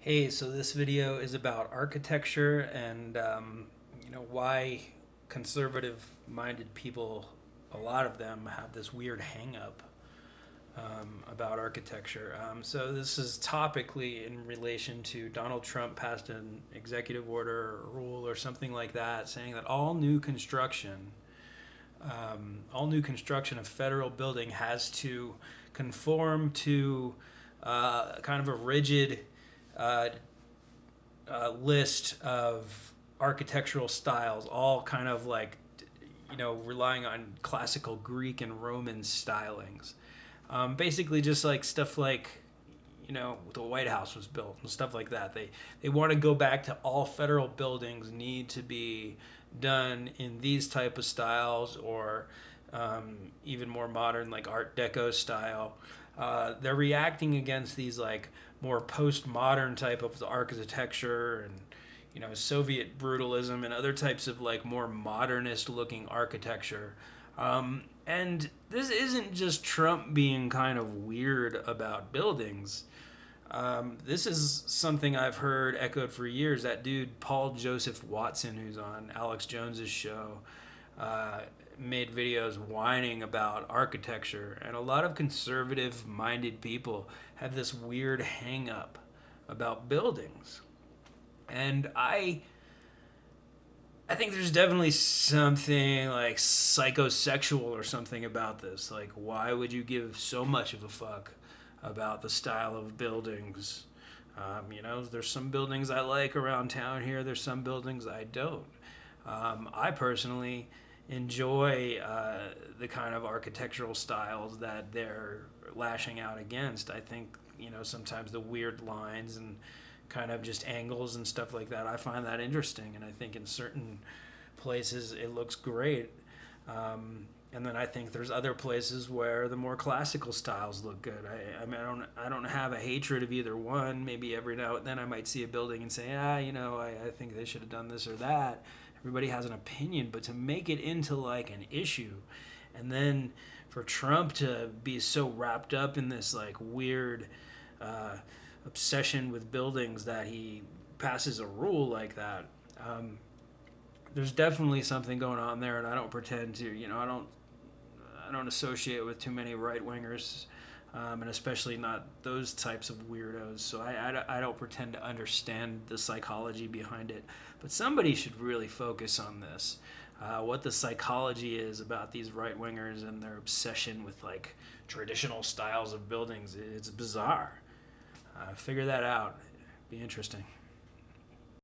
Hey, so this video is about architecture and why conservative-minded people, a lot of them, have this weird hang-up about architecture. So this is topically in relation to Donald Trump passed an executive order or rule or something like that, saying that all new construction of federal building has to conform to kind of a rigid uh, list of architectural styles, all kind of like, relying on classical Greek and Roman stylings. Basically, just like stuff like, the White House was built and stuff like that. They want to go back to all federal buildings need to be done in these type of styles, or even more modern, like Art Deco style. They're reacting against these like more postmodern type of architecture and Soviet brutalism and other types of like more modernist looking architecture. And this isn't just Trump being kind of weird about buildings. This is something I've heard echoed for years. That dude, Paul Joseph Watson, who's on Alex Jones's show, made videos whining about architecture. And a lot of conservative minded people have this weird hang up about buildings. And I think there's definitely something like psychosexual or something about this. Like, why would you give so much of a fuck about the style of buildings? There's some buildings I like around town here. There's some buildings I don't. I personally enjoy the kind of architectural styles that they're lashing out against. I think, sometimes the weird lines and kind of just angles and stuff like that, I find that interesting. And I think in certain places it looks great. And then I think there's other places where the more classical styles look good. I don't have a hatred of either one. Maybe every now and then I might see a building and say, I think they should have done this or that. Everybody has an opinion, but to make it into like an issue, and then for Trump to be so wrapped up in this like weird obsession with buildings that he passes a rule like that. There's definitely something going on there, and I don't pretend to. I don't associate with too many right wingers, and especially not those types of weirdos. So I don't pretend to understand the psychology behind it. But somebody should really focus on this. What the psychology is about these right wingers and their obsession with like traditional styles of buildings. It's bizarre. Figure that out. Be interesting.